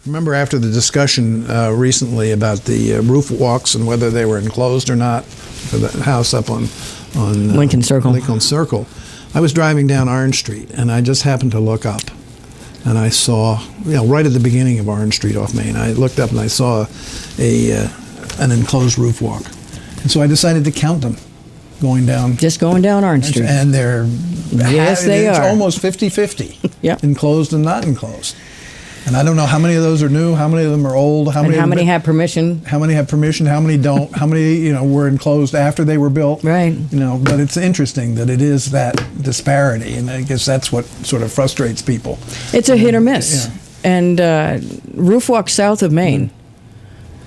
Remember after the discussion recently about the roof walks and whether they were enclosed or not for the house up on Lincoln Circle. Lincoln Circle. I was driving down Orange Street, and I just happened to look up, and I saw, right at the beginning of Orange Street off Main, I looked up and I saw an enclosed roof walk. And so I decided to count them going down. Just going down Orange Street. And they're they it's are almost 50-50. Yeah. Enclosed and not enclosed. And I don't know how many of those are new, how many of them are old, how many have permission. How many have permission, how many don't, how many, were enclosed after they were built. Right. But it's interesting that it is that disparity, and I guess that's what sort of frustrates people. It's a hit or miss. Yeah. And roof walks south of Maine,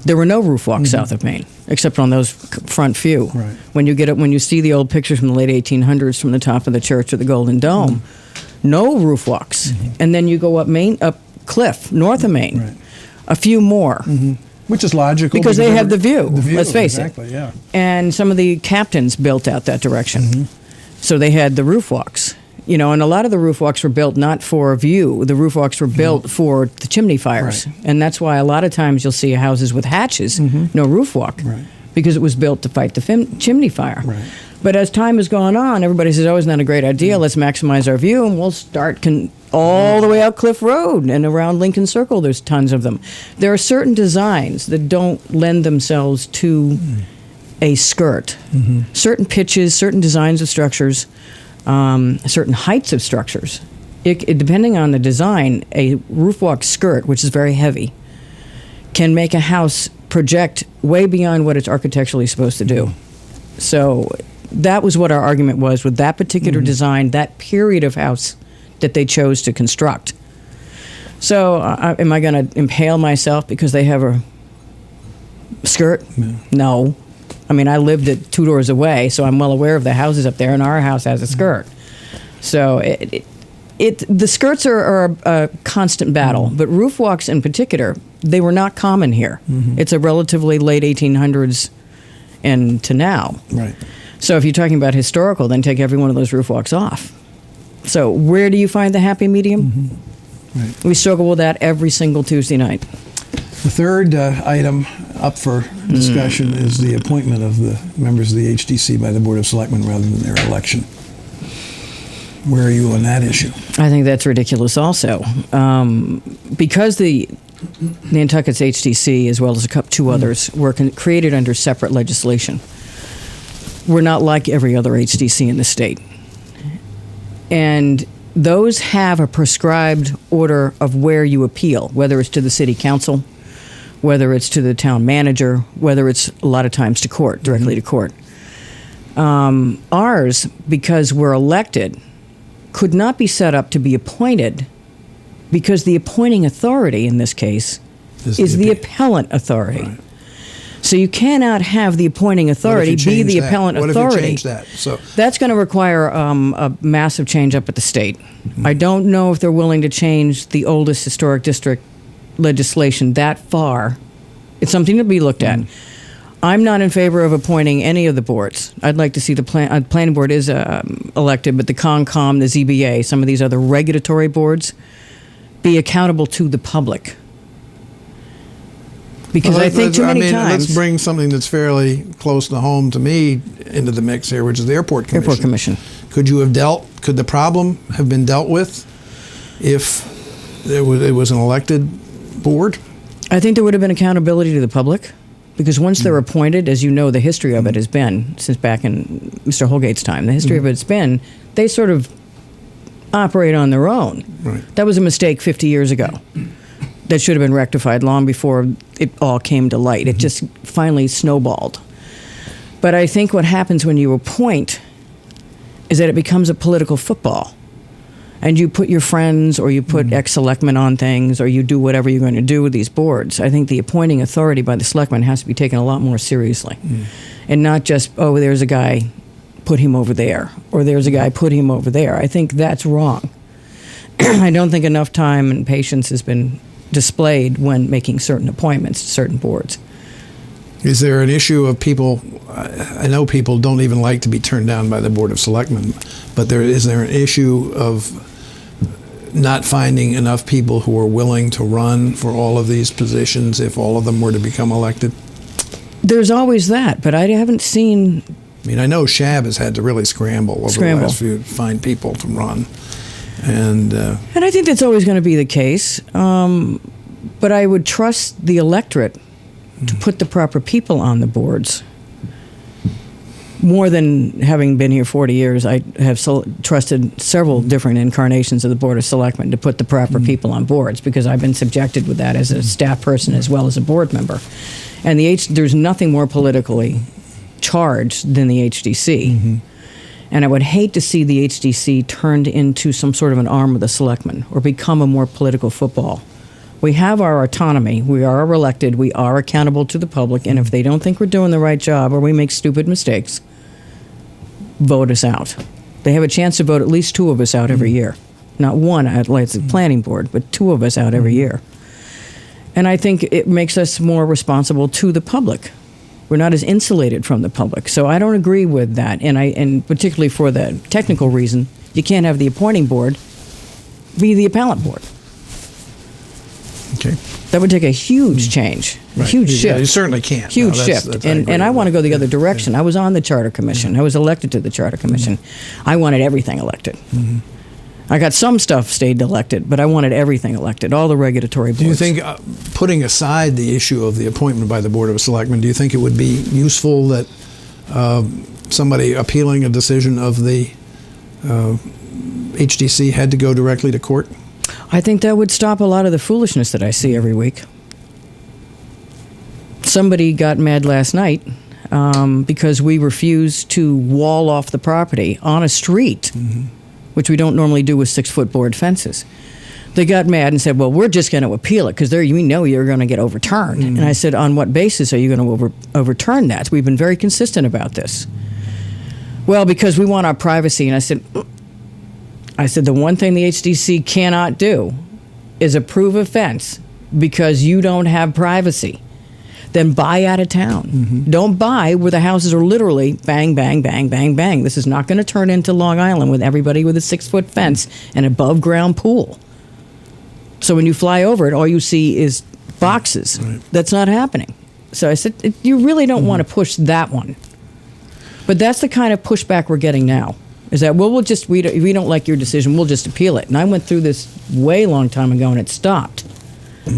there were no roof walks south of Maine, except on those front few. Right. When you see the old pictures from the late 1800s from the top of the church or the Golden Dome, no roof walks. And then you go up Cliff, north of Maine, Right. a few more. Which is logical. Because they have the view, let's face exactly, yeah. And some of the captains built out that direction. So they had the roof walks. And a lot of the roof walks were built not for view. The roof walks were built for the chimney fires. Right. And that's why a lot of times you'll see houses with hatches, no roof walk, Right. because it was built to fight the chimney fire. Right. But as time has gone on, everybody says, isn't that a great idea? Let's maximize our view, and we'll start all the way out Cliff Road and around Lincoln Circle. There's tons of them. There are certain designs that don't lend themselves to a skirt. Certain pitches, certain designs of structures, certain heights of structures. Depending on the design, a roof walk skirt, which is very heavy, can make a house project way beyond what it's architecturally supposed to do. So that was what our argument was with that particular design, that period of house that they chose to construct. So am I going to impale myself because they have a skirt? No. I mean, I lived at 2 doors away, so I'm well aware of the houses up there, and our house has a skirt. So the skirts are a constant battle, but roof walks in particular, they were not common here. It's a relatively late 1800s and to now. Right. So if you're talking about historical, then take every one of those roof walks off. So where do you find the happy medium? Right. We struggle with that every single Tuesday night. The third item up for discussion is the appointment of the members of the HDC by the Board of Selectmen rather than their election. Where are you on that issue? I think that's ridiculous also. Because the Nantucket's HDC, as well as two others, were created under separate legislation. We're not like every other HDC in the state. And those have a prescribed order of where you appeal, whether it's to the city council, whether it's to the town manager, whether it's a lot of times to court, directly to court. Ours, because we're elected, could not be set up to be appointed because the appointing authority in this case is the appellant authority. Right. So you cannot have the appointing authority be the appellant authority. What if you change that? So that's going to require a massive change up at the state. I don't know if they're willing to change the oldest historic district legislation that far. It's something to be looked at. I'm not in favor of appointing any of the boards. I'd like to see the planning board is elected, but the CONCOM, the ZBA, some of these other regulatory boards be accountable to the public. Because I think too many times... Let's bring something that's fairly close to home to me into the mix here, which is the Airport Commission. Airport Commission. Could the problem have been dealt with if it was an elected board? I think there would have been accountability to the public, because once they're appointed, as you know, the history of it has been, since back in Mr. Holgate's time, the history of it's been, they sort of operate on their own. Right. That was a mistake 50 years ago. That should have been rectified long before it all came to light. It just finally snowballed. But I think what happens when you appoint is that it becomes a political football. And you put your friends or you put ex-selectmen on things or you do whatever you're going to do with these boards. I think the appointing authority by the selectmen has to be taken a lot more seriously. And not just, oh, there's a guy, put him over there. Or there's a guy, put him over there. I think that's wrong. I don't think enough time and patience has been displayed when making certain appointments to certain boards. Is there an issue of people, I know people don't even like to be turned down by the Board of Selectmen, but is there an issue of not finding enough people who are willing to run for all of these positions if all of them were to become elected? There's always that, but I haven't seen. I mean, I know Shab has had to really scramble over the last few to find people to run. And I think that's always going to be the case. But I would trust the electorate to put the proper people on the boards. More than having been here 40 years, I have trusted several different incarnations of the Board of Selectmen to put the proper people on boards, because I've been subjected with that as a staff person as well as a board member. And there's nothing more politically charged than the HDC. And I would hate to see the HDC turned into some sort of an arm of the selectmen or become a more political football. We have our autonomy. We are elected. We are accountable to the public. And if they don't think we're doing the right job or we make stupid mistakes, vote us out. They have a chance to vote at least 2 of us out every year. Not one like the planning board, but 2 of us out every year. And I think it makes us more responsible to the public. We're not as insulated from the public. So I don't agree with that. And particularly for the technical reason, you can't have the appointing board be the appellate board. Okay. That would take a huge change, a huge shift. Yeah, you certainly can't. Huge shift. And I want to go the other direction. I was on the Charter Commission. I was elected to the Charter Commission. I wanted everything elected. I got some stuff stayed elected, but I wanted everything elected, all the regulatory boards. Do you think, putting aside the issue of the appointment by the Board of Selectmen, do you think it would be useful that somebody appealing a decision of the HDC had to go directly to court? I think that would stop a lot of the foolishness that I see every week. Somebody got mad last night because we refused to wall off the property on a street, which we don't normally do with 6-foot board fences. They got mad and said, well, we're just going to appeal it because we know you're going to get overturned. And I said, on what basis are you going to overturn that? We've been very consistent about this. Well, because we want our privacy. And I said, the one thing the HDC cannot do is approve a fence because you don't have privacy. Then buy out of town. Don't buy where the houses are literally bang, bang, bang, bang, bang. This is not going to turn into Long Island with everybody with a 6-foot fence and above ground pool. So when you fly over it, all you see is boxes. That's not happening. So I said, you really don't want to push that one. But that's the kind of pushback we're getting now. Is that, well, we don't like your decision, we'll just appeal it. And I went through this way long time ago and it stopped.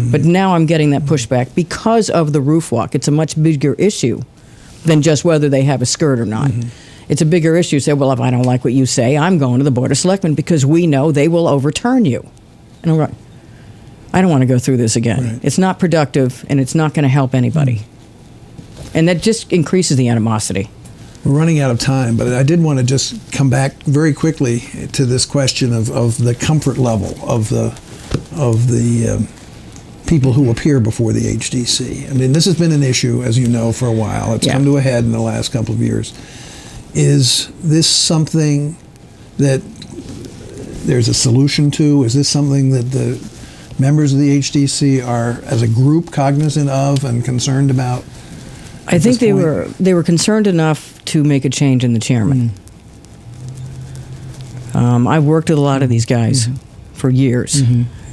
But now I'm getting that pushback because of the roof walk. It's a much bigger issue than just whether they have a skirt or not. It's a bigger issue. Say, well, if I don't like what you say, I'm going to the Board of Selectmen because we know they will overturn you. And I'm like, I don't want to go through this again. It's not productive and it's not going to help anybody. And that just increases the animosity. We're running out of time, but I did want to just come back very quickly to this question of the comfort level of the people who appear before the HDC. I mean, this has been an issue, as you know, for a while. It's come to a head in the last couple of years. Is this something that there's a solution to? Is this something that the members of the HDC are, as a group, cognizant of and concerned about? I think they were concerned enough to make a change in the chairman. I've worked with a lot of these guys for years.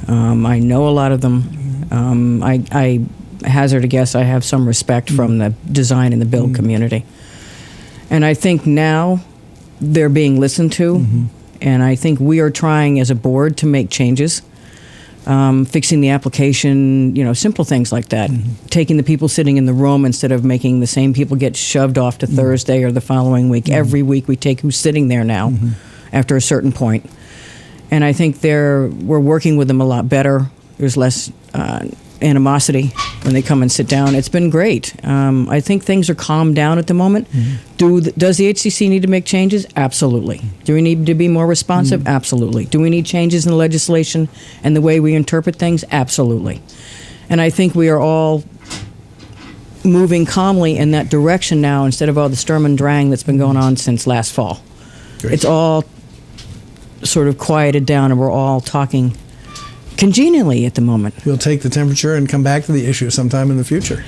I know a lot of them. I hazard a guess I have some respect from the design and the build community. And I think now they're being listened to, and I think we are trying as a board to make changes. Fixing the application, simple things like that. Taking the people sitting in the room instead of making the same people get shoved off to Thursday or the following week. Every week we take who's sitting there now after a certain point. And I think we're working with them a lot better. There's less animosity when they come and sit down. It's been great. I think things are calmed down at the moment. Does the HCC need to make changes? Absolutely. Do we need to be more responsive? Absolutely. Do we need changes in the legislation and the way we interpret things? Absolutely. And I think we are all moving calmly in that direction now instead of all the Sturm and Drang that's been going on since last fall. Great. It's all sort of quieted down and we're all talking congenially at the moment. We'll take the temperature and come back to the issue sometime in the future.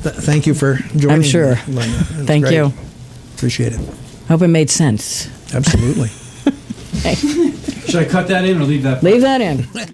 Thank you for joining me. I'm sure. Thank great. you. Appreciate it. Hope it made sense. Absolutely. Hey. Should I cut that in or leave that? Leave that in.